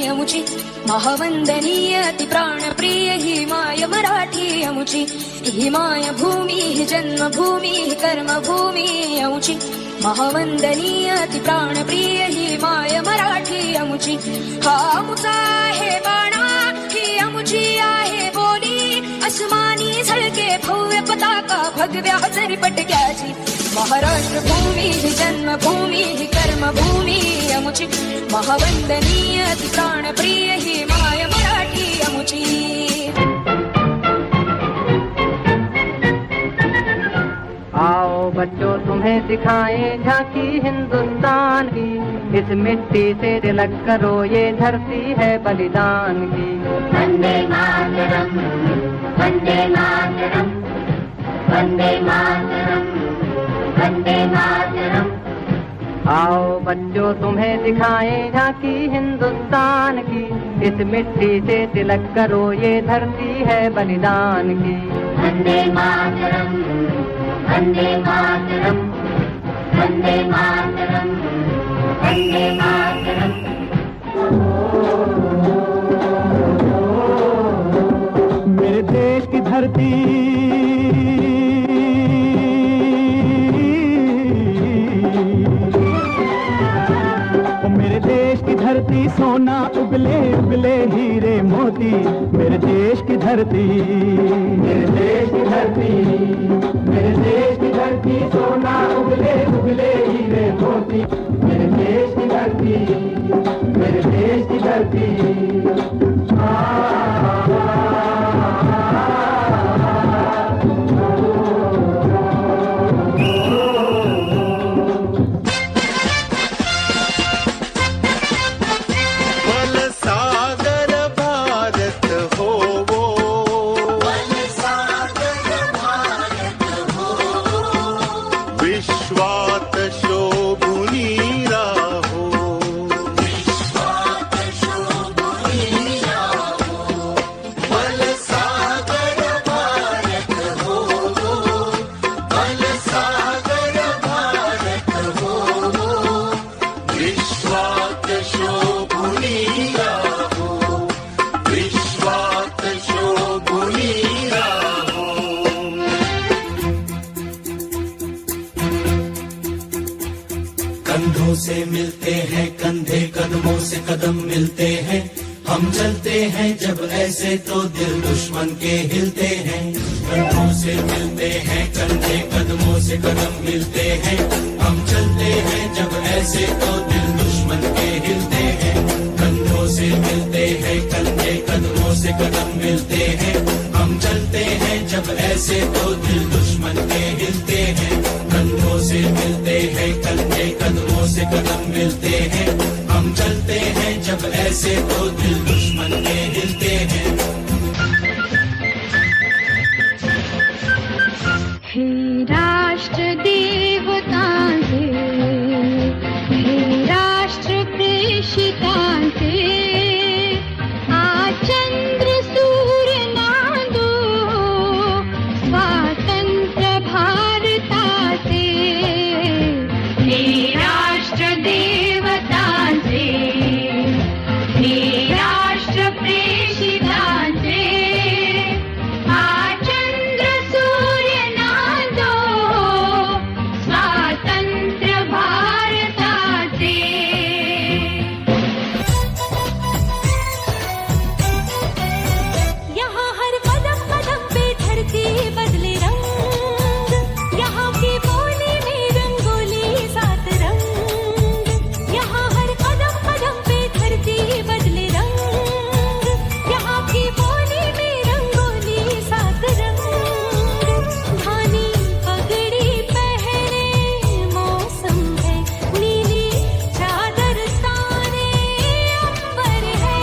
अमुची महावंदनीय अति प्राणप्रिय ही my Marathi अमुची he my भूमी ही जन्मभूमी ही कर्मभूमी अमुची महावंदनीय अति प्राणप्रिय ही माय मराठी अमुची हा अमुचा आहे बाणा ही अमुची आहे बोली अस्मानी झळके भव्य पताका भगव्या जरीपटक्याची महाराष्ट्र भूमी ही जन्मभूमी ही कर्मभूमी अमुची महावंदनीय अति प्राणप्रिय ही माय मराठी अमुची। आओ बच्चों तुम्हें दिखाएं झांकी हिंदुस्तान की, इस मिट्टी से तिलक करो ये धरती है बलिदान की। वंदे मातरम वंदे मातरम वंदे मातरम वंदे मातरम। आओ बच्चों तुम्हें दिखाएं झांकी हिंदुस्तान की, इस मिट्टी से तिलक करो ये धरती है बलिदान की। वंदे मातरम वंदे मातरम वंदे मातरम वंदे मातरम। मेरे देश की धरती धरती सोना उगले उगले हीरे मोती, मेरे देश की धरती मेरे देश की धरती मेरे देश की धरती सोना उगले उगले हीरे मोती, मेरे देश की धरती मेरे देश की धरती। कंधों से मिलते हैं कंधे, कदमों से कदम मिलते हैं, हम चलते हैं जब ऐसे तो दिल दुश्मन के हिलते हैं। कंधों से मिलते हैं कंधे, कदमों से कदम मिलते हैं, हम चलते हैं जब ऐसे तो दिल दुश्मन के हिलते हैं। कंधों से मिलते हैं कंधे, कदमों से कदम मिलते हैं, हम चलते हैं जब ऐसे तो दिल दुश्मन के हिलते हैं। कंधों से मिलते हैं कंधे, कदमों से कदम मिलते हैं, हम चलते हैं जब ऐसे तो दिल दुश्मन के हिलते हैं। हे राष्ट्र देवतांचे, हे राष्ट्र प्रेषितांचे, आज चंद्र सूर्य नांदो स्वातंत्र्य भारताचे। हे राष्ट्र देवतांचे, हे राष्ट्र प्रेषितांचे, आज चंद्र सूर्य नांदो स्वातंत्र्य भारताचे। यहाँ हर कदम कदम पे धरती बदले रंग, यहाँ की बोली में रंगोली सात रंग। यहाँ हर कदम कदम पे धरती बदले रंग, यहाँ की बोली में रंगोली सात रंग। धानी पगड़ी पहने मौसम है, नीली चादर ताने अंबर है,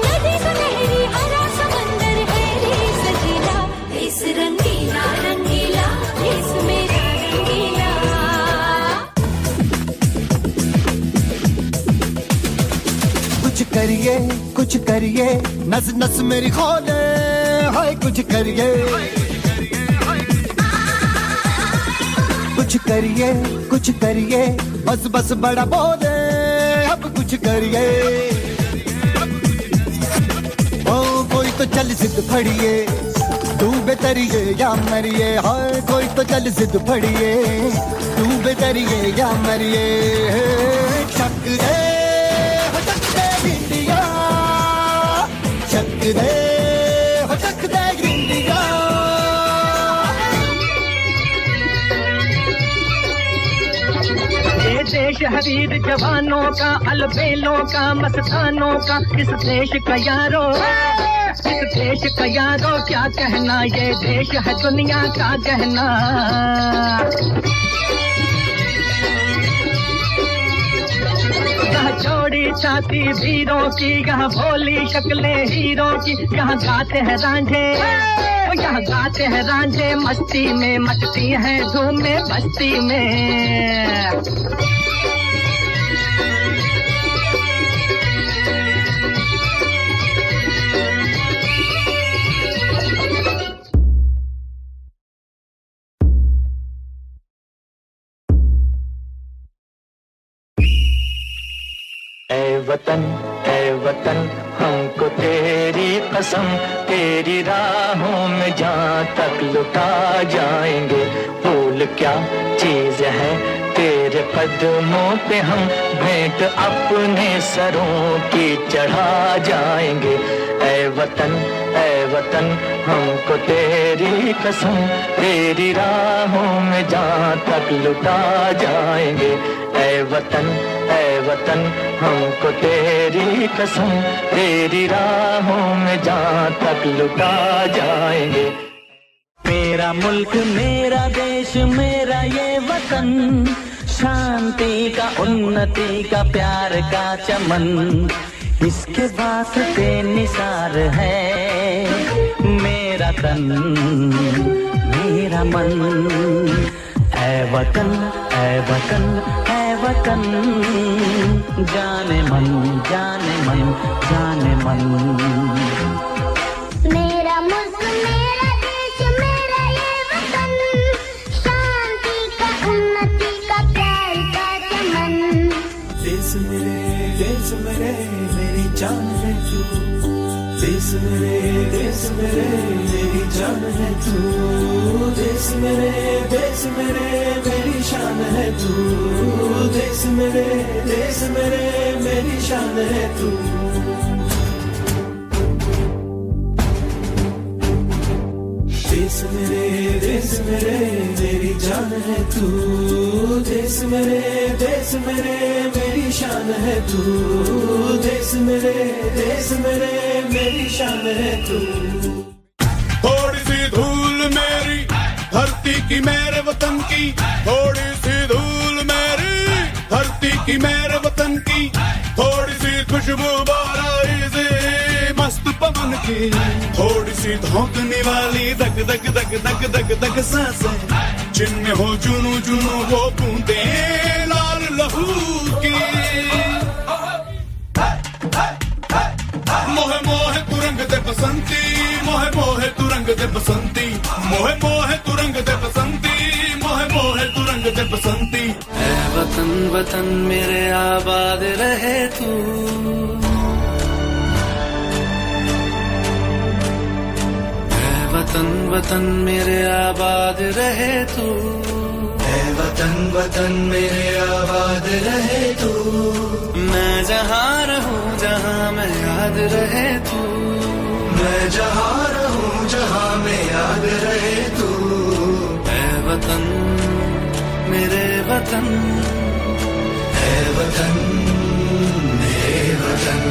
नदी सुनहरी हरा समंदर है रे सजीला, देश रंगीला रंगीला देश मेरा रंगीला। कुछ करिए नस नस मेरी खोले, हाय कुछ करिए कुछ करिए बस बस बड़ा बोले, अब कुछ करिए तो चल जिद फड़िए, तू बेतरिए या मरिए, हाय कोई तो चल जिद फड़िए, तू बेतरिए या मरिए। चक दे हो चक दे गिंडिया, चक दे हो चक दे गिंडिया। ये देश है वीर जवानों का, अलबेलों का, मस्तानों का, इस देश का यारो, इस देश का यारो क्या कहना, ये देश है दुनिया का गहना। यहाँ चौड़ी छाती वीरों की, यहाँ भोली शक्लें हीरों की, यहाँ गाते हैं रांझे, यहाँ गाते हैं रांझे मस्ती में, मचती हैं धूम में बस्ती में। ऐ वतन हमको तेरी कसम, तेरी राहों में जहाँ तक लुटा जाएंगे। भूल क्या चीज है तेरे कदमों पे, हम भेंट अपने सरों की चढ़ा जाएंगे। ऐ वतन हमको तेरी कसम, तेरी राहों में जहाँ तक लुटा जाएंगे। ऐ वतन हमको तेरी कसम, तेरी राहों में जहाँ तक लुटा जाएंगे। मेरा मुल्क मेरा देश मेरा ये वतन, शांति का उन्नति का प्यार का चमन, इसके वास्ते निसार है मेरा तन मेरा मन। ऐ वतन ऐ वतन ऐ वतन, जाने मन जाने मन जाने मन। मेरा मुल्क मेरा देश मेरा ये वतन, शांति का उन्नति का प्यार का चमन। देश मेरे मेरी जान है तू, देश मेरे मेरी जान है तू, देश मेरे मेरी शान है तू, देश मेरे मेरी शान है तू। देश मेरे मेरी जान है तू, देश मेरे मेरी शान है तू, देश मेरे मेरी शान है तू। थोड़ी सी धूल मेरी धरती की मेरे वतन की, थोड़ी सी धूल मेरी धरती की मेरे वतन की, थोड़ी सी खुशबू बाराई से मस्त पवन की, थोड़ी सी धोकने वाली दग दग दग दग दग दग सांसें, जिनमें हो जुनू जुनू वो बूंदे लाल लहू की। मोहे मोहे तुरंग दे बसंती, मोहे मोहे तुरंग दे बसंती, मोहे मोहे तुरंग दे बसंती, मोहे मोहे तुरंग दे बसंती। ऐ वतन वतन मेरे आबाद रहे तू, ऐ वतन वतन मेरे आबाद रहे तू, ऐ वतन वतन मेरे आबाद रहे तू। मैं जहाँ रहूँ जहाँ मैं याद रहे तू, मैं जहाँ रहूँ जहाँ मैं याद रहे तू। ऐ वतन मेरे वतन, ऐ वतन मेरे वतन।